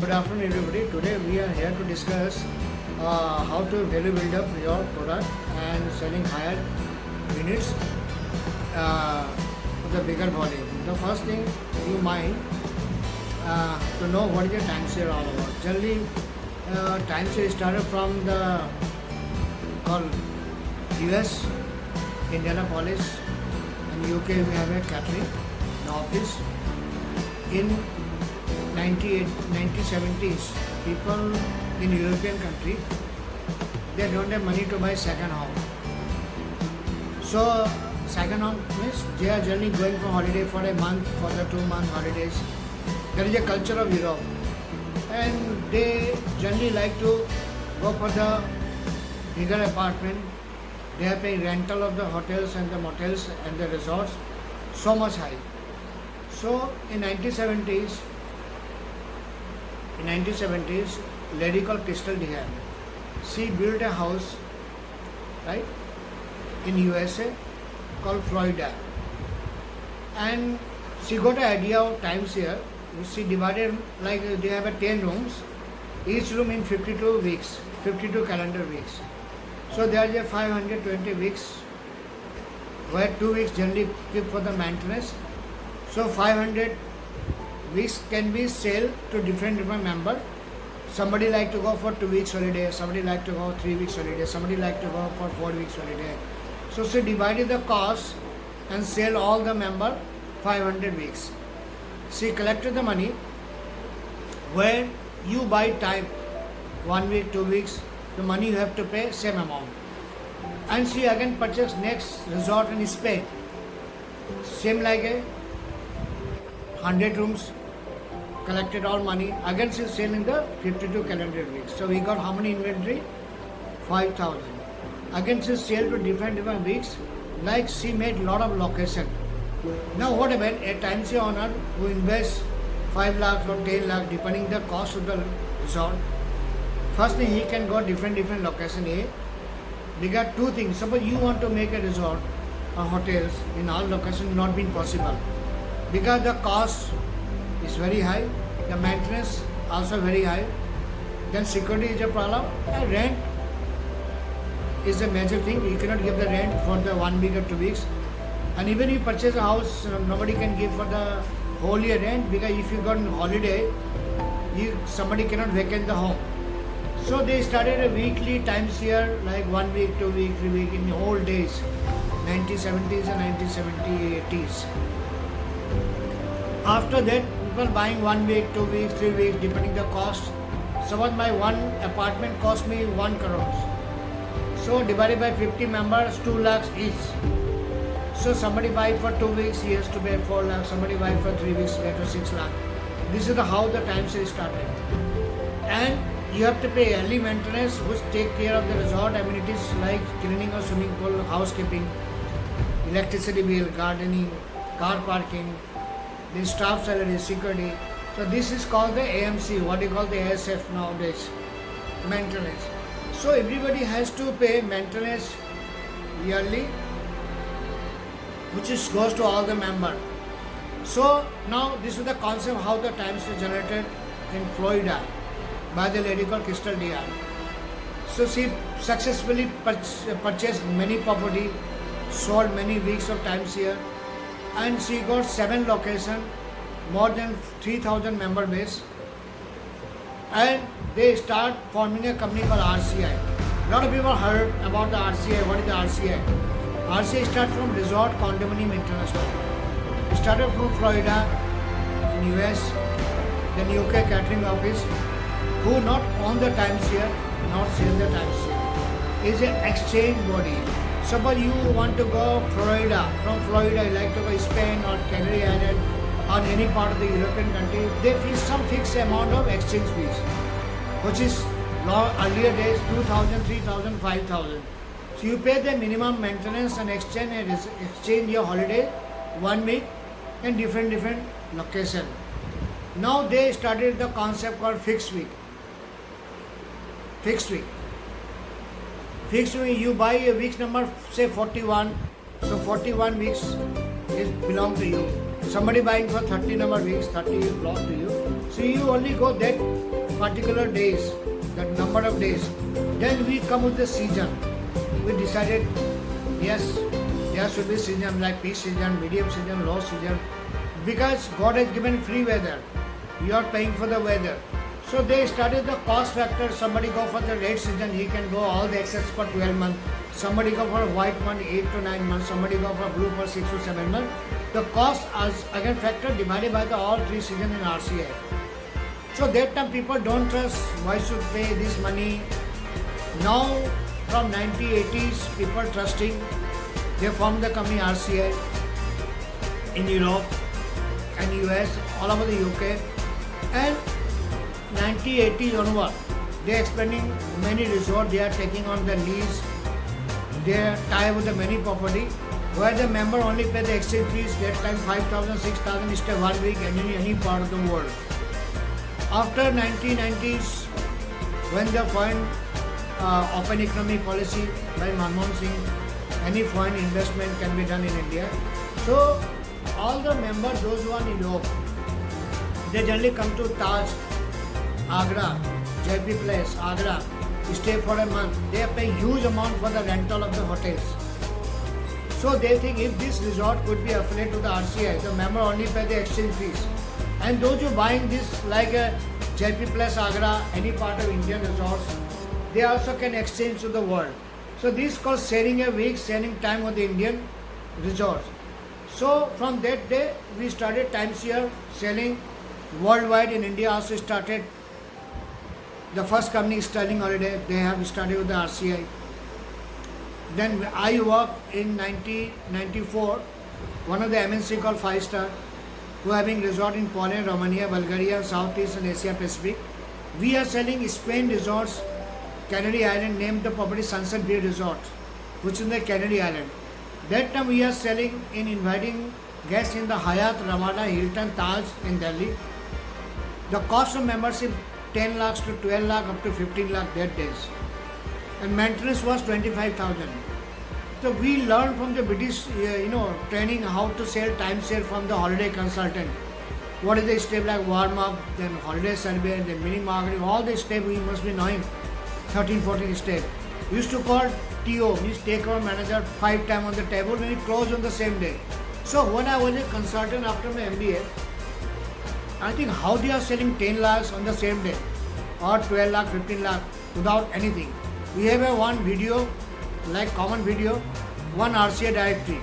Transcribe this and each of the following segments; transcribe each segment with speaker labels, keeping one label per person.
Speaker 1: Good afternoon, everybody. Today we are here to discuss how to value build up your product and selling higher units with a bigger volume. The first thing you might to know what is your time share all about. Generally, time share started from the called US, Indianapolis, and UK. We have a catering, the office in 1970s, people in European country, they don't have money to buy second home. So second home means they are generally going for holiday for a month, for the 2-month holidays. There is a culture of Europe, and they generally like to go for the bigger apartment. They are paying rental of the hotels and the motels and the resorts so much high. So in 1970s, lady called Crystal Dehan, she built a house, right, in USA called Florida, and she got an idea of times here. She divided, like they have a 10 rooms, each room in 52 weeks, 52 calendar weeks. So there is a 520 weeks, where 2 weeks generally keep for the maintenance. So 500 weeks can be sold to different members. Somebody like to go for 2 weeks holiday, somebody like to go 3 weeks holiday, somebody like to go for 4 weeks holiday. So she divided the cost and sell all the member 500 weeks. She collected the money. When you buy time, 1 week, 2 weeks, the money you have to pay same amount. And she again purchased next resort in Spain. Same like a 100 rooms, collected all money, again she sell in the 52 calendar weeks. So we got how many inventory? 5,000. Again she sell to different weeks, like she made lot of location. Now what about a timeshare owner who invests 5 lakhs or 10 lakhs depending the cost of the resort? First thing, he can go different location A. We got two things. Suppose you want to make a resort or hotels in all locations, not been possible, because the cost is very high, the maintenance also very high, then security is a problem, and rent is a major thing. You cannot give the rent for the 1 week or 2 weeks, and even if you purchase a house, nobody can give for the whole year rent, because if you go on holiday, somebody cannot vacate the home. So they started a weekly timeshare, like 1 week, 2 week, 3 week in the old days, 1970s and 1980s. After that, people buying 1 week, 2 weeks, 3 weeks, depending the cost. Suppose my one apartment cost me 1 crore. So divided by 50 members, 2 lakhs each. So somebody buy for 2 weeks, he has to pay 4 lakhs. Somebody buy for 3 weeks, he has to 6 lakhs. This is how the timeshare started. And you have to pay early maintenance, which take care of the resort amenities like cleaning of swimming pool, housekeeping, electricity bill, gardening, car parking, then staff salary, security. So this is called the AMC, what you call the ASF nowadays, maintenance. So everybody has to pay maintenance yearly, which goes to all the members. So now this is the concept how the times is generated in Florida by the lady called Crystal Dehan. So she successfully purchased many property, sold many weeks of timeshare, and she got 7 locations, more than 3,000 member base, and they start forming a company called RCI. A lot of people heard about the RCI. What is the RCI? RCI started from Resort Condominium International. It started from Florida in US, then UK catering office, who not own the timeshare, not sell the timeshare. It's an exchange body. Suppose you want to go Florida, from Florida you like to go Spain or Canary Island or any part of the European country, they fix some fixed amount of exchange fees, which is earlier days 2,000, 3,000, 5,000. So you pay the minimum maintenance and exchange your holiday 1 week in different location. Now they started the concept called fixed week. Fixed week. Fixed week, you buy a week's number, say 41. So 41 weeks belong to you. Somebody buying for 30 number weeks, 30 belong to you. So you only go that particular days, that number of days, then we come with the season. We decided, yes, there should be season like peak season, medium season, low season, because God has given free weather. You are paying for the weather. So they started the cost factor. Somebody go for the red season, he can go all the excess for 12 months. Somebody go for white one 8 to 9 months. Somebody go for blue for 6 to 7 months. The cost as again factor divided by the all three seasons in RCI. So that time people don't trust. Why should pay this money? Now from 1980s people trusting. They formed the company RCI in Europe and US, all over the UK, and 1980 onward, they are expanding many resorts. They are taking on the lease. They are tied with the many property, where the member only pay the exchange fees. That time 5,000, 6,000 stay 1 week in any part of the world. After 1990s, when the foreign open economy policy by Manmohan Singh, any foreign investment can be done in India. So all the members, those who are in Europe, they generally come to Taj, Agra, JP Place, Agra, stay for a month. They pay huge amount for the rental of the hotels. So they think if this resort could be affiliated to the RCI, the member only pay the exchange fees. And those who buying this like a JP Place, Agra, any part of Indian resorts, they also can exchange to the world. So this is called sharing a week, sharing time with the Indian resorts. So from that day, we started timeshare selling worldwide. In India also started. The first company, Sterling Holiday, they have started with the RCI. Then I worked in 1994, one of the MNC called 5 Star, who are having resort in Poland, Romania, Bulgaria, Southeast and Asia Pacific. We are selling Spain resorts, Canary Island, named the property Sunset Bay Resort, which is in the Canary Island. That time we are selling in inviting guests in the Hyatt, Ramada, Hilton, Taj in Delhi. The cost of membership 10 lakhs to 12 lakh up to 15 lakh that days. And maintenance was 25,000. So we learned from the British, training how to sell timeshare from the holiday consultant. What is the step like warm up, then holiday survey, then mini marketing, all the steps we must be knowing, 13, 14 steps. We used to call TO, means take our manager 5 times on the table when it closed on the same day. So when I was a consultant after my MBA, I think how they are selling 10 lakhs on the same day or 12 lakh, 15 lakh without anything. We have a one video, like common video, one RCA directory.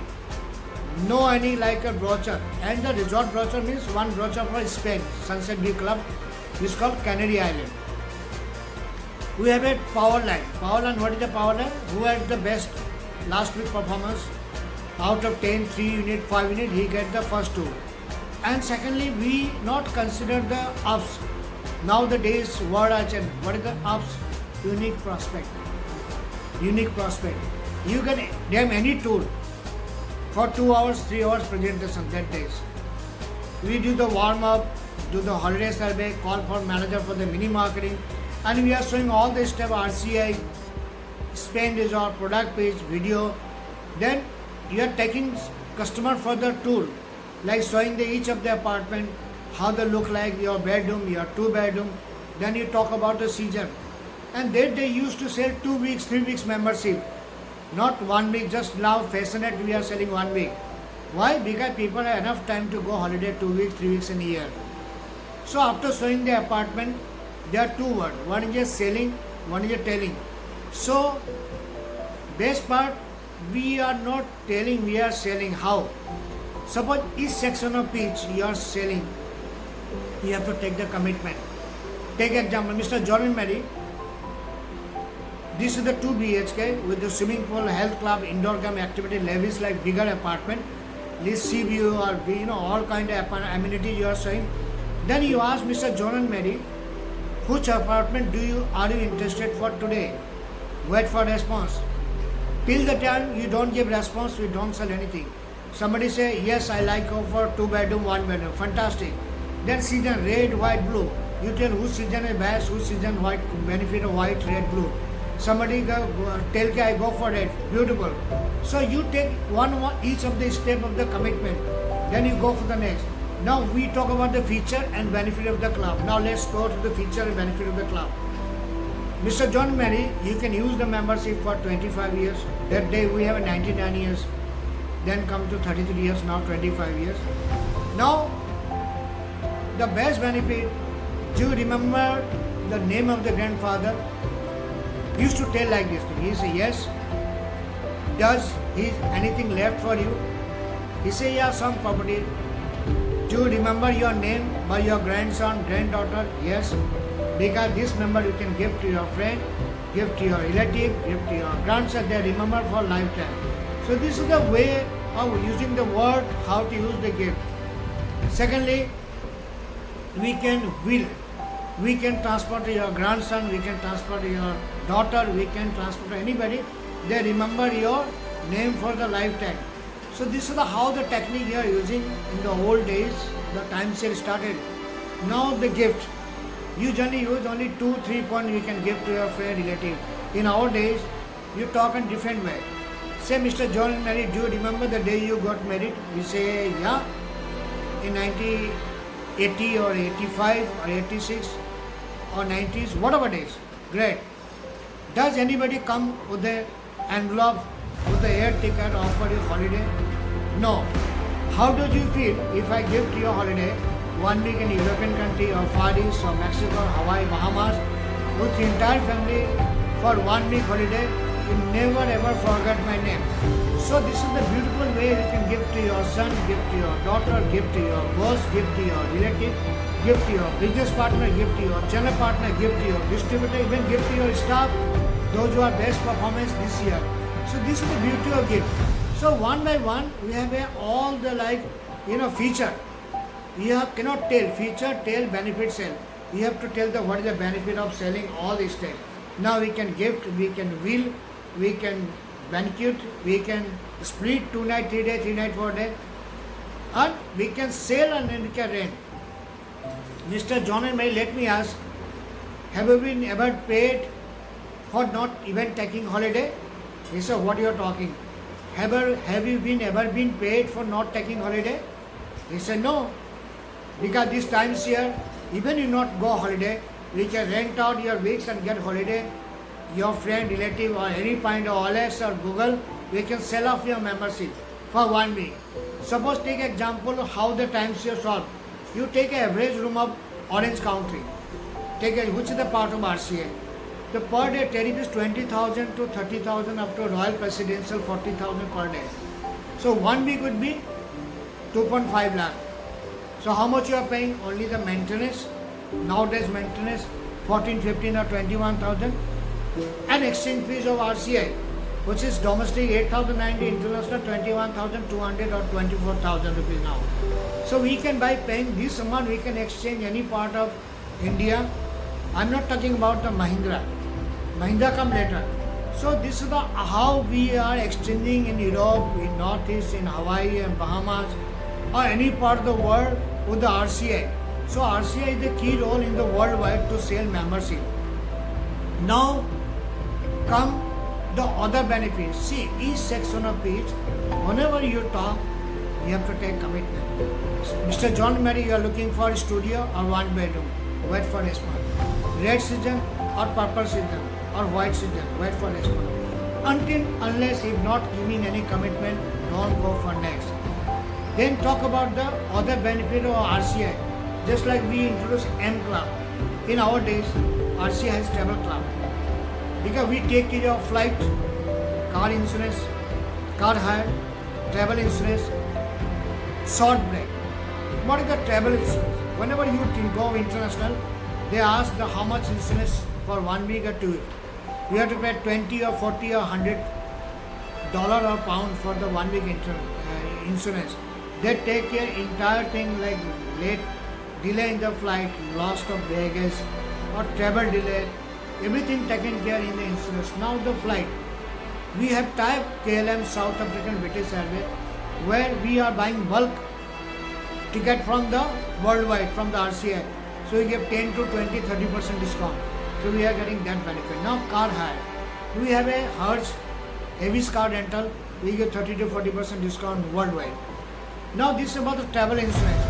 Speaker 1: No any like a brochure. And the resort brochure means one brochure for Spain, Sunset Bay Club, which is called Canary Island. We have a power line. Power line, what is the power line? Who had the best last week performance? Out of 10, 3 unit, 5 unit, he get the first 2. And secondly, we not consider the ups. Now the days word are changed. What is the ups? Unique prospect. Unique prospect. You can name any tool for 2 hours, 3 hours presentation that days. We do the warm up, do the holiday survey, call for manager for the mini marketing, and we are showing all the steps RCI, Spain resort, product page, video. Then you are taking customer for the tour, like showing each of the apartment, how they look like, your bedroom, your 2 bedroom. Then you talk about the season. And then they used to sell 2 weeks, 3 weeks membership. Not 1 week, just now fashionette we are selling 1 week. Why? Because people have enough time to go holiday 2 weeks, 3 weeks in a year. So after showing the apartment, there are 2 words. One is just selling, one is just telling. So best part, we are not telling, we are selling. How? Suppose each section of pitch you are selling, you have to take the commitment. Take example, Mr. John and Mary. This is the 2 BHK with the swimming pool, health club, indoor game activity, lavish like bigger apartment, list sea view or all kind of amenities you are showing. Then you ask Mr. John and Mary, which apartment are you interested for today? Wait for response. Till the time you don't give response, we don't sell anything. Somebody say, yes, I like go for 2 bedroom, 1 bedroom. Fantastic. Then season red, white, blue. You tell whose season is best, whose season white, benefit of white, red, blue. Somebody tell I go for it. Beautiful. So you take one each of the step of the commitment. Then you go for the next. Now we talk about the feature and benefit of the club. Now let's go to the feature and benefit of the club. Mr. John Mary, you can use the membership for 25 years. That day we have a 99 years, then come to 33 years, now 25 years. Now, the best benefit, do you remember the name of the grandfather? He used to tell like this thing. He say, yes. Does he anything left for you? He say, yeah, some property. Do you remember your name by your grandson, granddaughter? Yes. Because this number you can give to your friend, give to your relative, give to your grandson, they remember for lifetime. So this is the way of using the word, how to use the gift. Secondly, we can will. We can transfer to your grandson, we can transfer to your daughter, we can transfer to anybody. They remember your name for the lifetime. So this is how the technique you are using in the old days, the time sale started. Now the gift. You generally use only 2-3 points you can give to your friend, relative. In our days, you talk in different way. Say, Mr. John and Mary, do you remember the day you got married? You say, yeah, in 1980 or 85 or 86 or 90s, whatever days. Great. Does anybody come with the envelope, with the air ticket, offer you holiday? No. How do you feel if I give to you a holiday, 1 week in European country or Far East or Mexico, Hawaii, Bahamas, with the entire family for 1 week holiday? You never ever forget my name. So this is the beautiful way you can give to your son, give to your daughter, give to your boss, give to your relative, give to your business partner, give to your channel partner, give to your distributor, even give to your staff, those who are best performance this year. So this is the beauty of gift. So one by one we have all the feature. You cannot tell feature, tell, benefit, sell. You have to tell what is the benefit of selling all these things. Now we can gift, we can will, we can banquet, we can split 2 night, 3 day, 3 night, 4 day, and we can sell and then we can rent. Mr. John and Mary, let me ask, have you been ever paid for not even taking holiday? He said, what you are talking? Have you been ever been paid for not taking holiday? He said, no. Because these times here, even you not go holiday, we can rent out your weeks and get holiday. Your friend, relative or any kind of OLX or Google, we can sell off your membership for 1 week. Suppose take example of how the times here solve. You take an average room of Orange County, which is the part of RCA. The per day tariff is 20,000 to 30,000 up to Royal Presidential 40,000 per day. So 1 week would be 2.5 lakh. So how much you are paying? Only the maintenance. Nowadays maintenance 14, 15 or 21,000. And exchange fees of RCI, which is domestic 8,090, international 21,200 or 24,000 rupees now. So we can by paying this amount we can exchange any part of India. I'm not talking about the Mahindra. Mahindra come later. So this is how we are exchanging in Europe, in Northeast, in Hawaii and Bahamas or any part of the world with the RCI. So RCI is the key role in the worldwide to sell membership. Now come the other benefits. See, each section of it, whenever you talk, you have to take commitment. Mr. John Mary, you are looking for a studio or 1 bedroom, wait for response. Red season or purple season or white season, wait for response. Unless if not giving any commitment, don't go for next. Then talk about the other benefit of RCI. Just like we introduced M Club. In our days, RCI has travel club. Because we take care of flight, car insurance, car hire, travel insurance, short break. What is the travel insurance? Whenever you go international, they ask how much insurance for 1 week or 2 weeks. You have to pay 20 or 40 or $100 or pound for the 1 week insurance. They take care entire thing like late, delay in the flight, loss of baggage or travel delay. Everything taken care in the insurance. Now the flight. We have type KLM, South African British Airways, where we are buying bulk ticket from the worldwide, from the RCI. So we give 10 to 20, 30% discount. So we are getting that benefit. Now car hire. We have a Hertz, Avis car rental. We give 30 to 40% discount worldwide. Now this is about the travel insurance.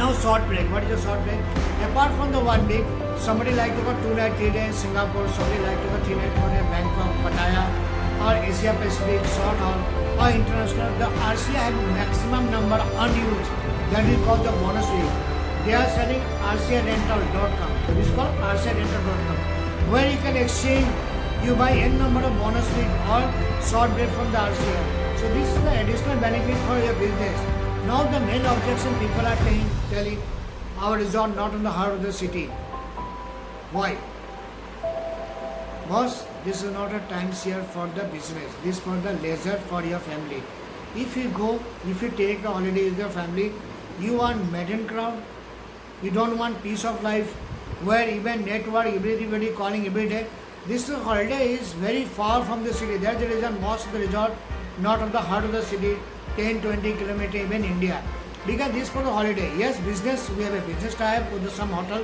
Speaker 1: Now short break. What is a short break? Apart from the 1 week, somebody like to go 2 night, 3 days Singapore, somebody like to go 3 night, 4 days Bangkok, Pattaya, or Asia Pacific, short haul, or international. The RCA have maximum number unused. That is called the bonus week. They are selling rcarental.com. This is called rcarental.com, where you can exchange. You buy n number of bonus week or short break from the RCA. So this is the additional benefit for your business. Now the main objection people are telling our resort not in the heart of the city. Why? Boss, this is not a timeshare for the business. This is for the leisure for your family. If you take a holiday with your family, you want maiden crowd. You don't want peace of life where even network, everybody calling every day. This holiday is very far from the city. That's the reason most of the resort not of the heart of the city, 10-20 kilometers, even India. Because this for the holiday. Yes, business, we have a business type with some hotel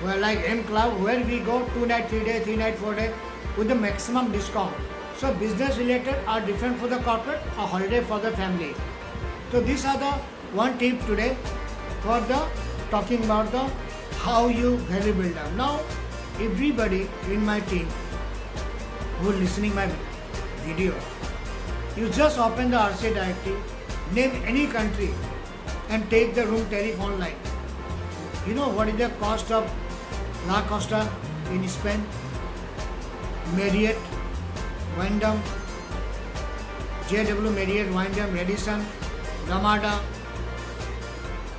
Speaker 1: where like M Club, where we go 2 night, 3 day, 3 night, 4 day with the maximum discount. So business related are different for the corporate, a holiday for the family. So these are the one tip today for the talking about the how you value builder. Now everybody in my team who is listening my video, you just open the RCA directory, name any country and take the room tariff online. You know what is the cost of La Costa in Spain, Marriott, Wyndham, JW Marriott, Wyndham, Radisson, Ramada.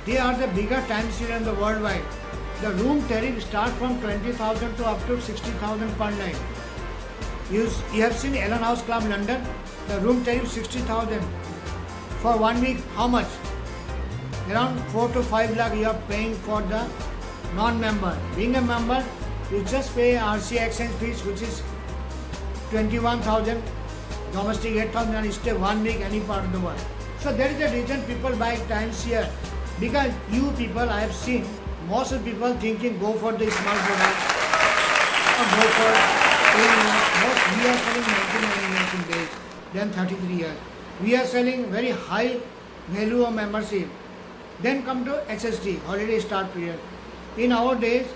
Speaker 1: They are the bigger timeshare in the worldwide. The room tariff starts from 20,000 to up to 60,000 per night. You have seen Allen House Club London, the room tariff 60,000 for 1 week. How much? Around 4 to 5 lakh you are paying for the non-member. Being a member, you just pay RCA exchange fees, which is 21,000, domestic 8,000, and stay 1 week any part of the world. So there is a reason people buy timeshare, because you people, I have seen most of people thinking go for the small product or go for 10 years. Most we are selling 99 years in days, then 33 years. We are selling very high value of membership. Then come to HST, holiday start period. In our days,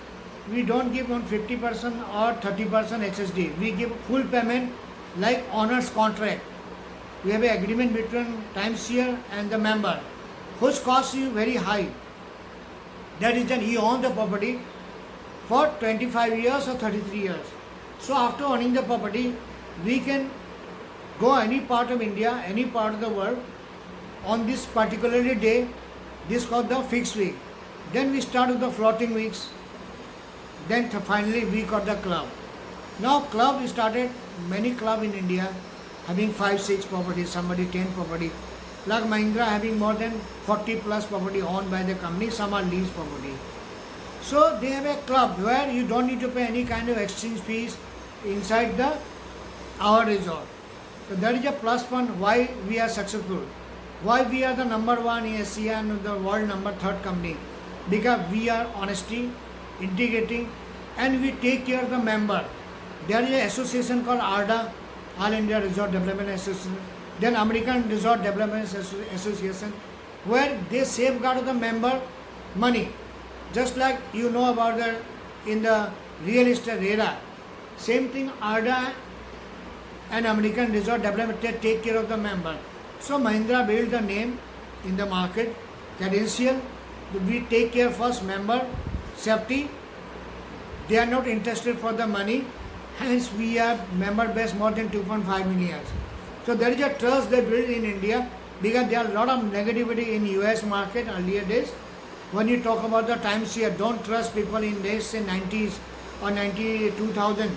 Speaker 1: we don't give on 50% or 30% HSD. We give full payment like owners contract. We have an agreement between timeshare and the member, whose cost is very high. That is that he owns the property for 25 years or 33 years. So after owning the property, we can go any part of India, any part of the world on this particular day. This is called the fixed week. Then we start with the floating weeks. Then finally week of the club. Now club started, many club in India having 5-6 properties, somebody 10 property. Like Mahindra having more than 40 plus property owned by the company, some are lease property. So they have a club where you don't need to pay any kind of exchange fees inside our resort. So that is a plus point why we are successful. Why we are the number 1 in ASEAN and the world number 3rd company. Because we are honesty, integrating, and we take care of the member. There is an association called ARDA, All India Resort Development Association, then American Resort Development Association, where they safeguard the member money. Just like you know about in the real estate era. Same thing, ARDA and American Resort Development take care of the member. So Mahindra built the name in the market, credential. We take care first member, safety. They are not interested for the money. Hence we have member base more than 2.5 million. So there is a trust they built in India, because there are a lot of negativity in US market earlier days. When you talk about the timeshare, don't trust people in days say 90s or 92,000.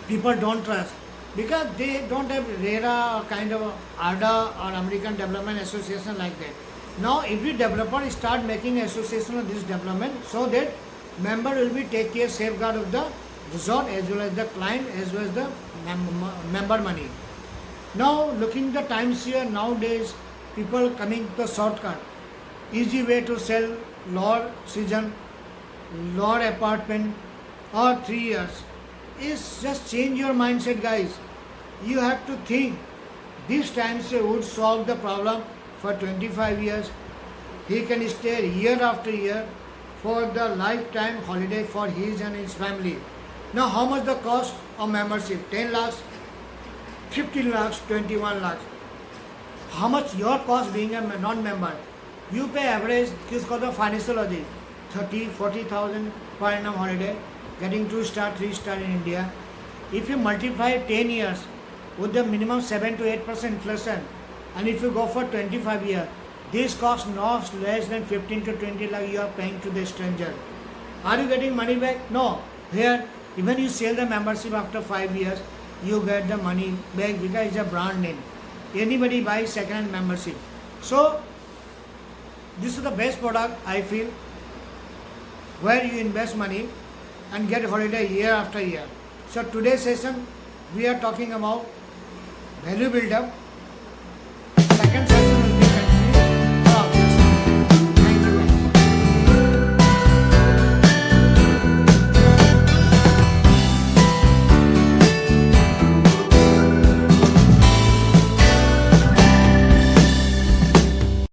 Speaker 1: People don't trust, because they don't have RERA or kind of ARDA or American Development Association like that. Now every developer start making association of this development, so that member will be take care, safeguard of the resort as well as the client as well as the member money. Now looking the timeshare nowadays, people coming to the shortcut, easy way to sell lower season, lower apartment or 3 years. Is just change your mindset, guys. You have to think this timeshare would solve the problem for 25 years. he can stay year after year for the lifetime holiday for his and his family. Now how much the cost of membership? 10 lakhs, 15 lakhs, 21 lakhs. How much your cost being a non-member? You pay average, it's called the financial logic, 30-40,000 per annum holiday, getting 2-star, 3-star in India. If you multiply 10 years with the minimum 7 to 8% inflation, and if you go for 25 years, this cost not less than 15 to 20 lakh you are paying to the stranger. Are you getting money back? No. Here, even you sell the membership after 5 years, you get the money back because it's a brand name. Anybody buys second-hand membership. So, this is the best product I feel, where you invest money and get holiday year after year. So today's session we are talking about value build up. Second session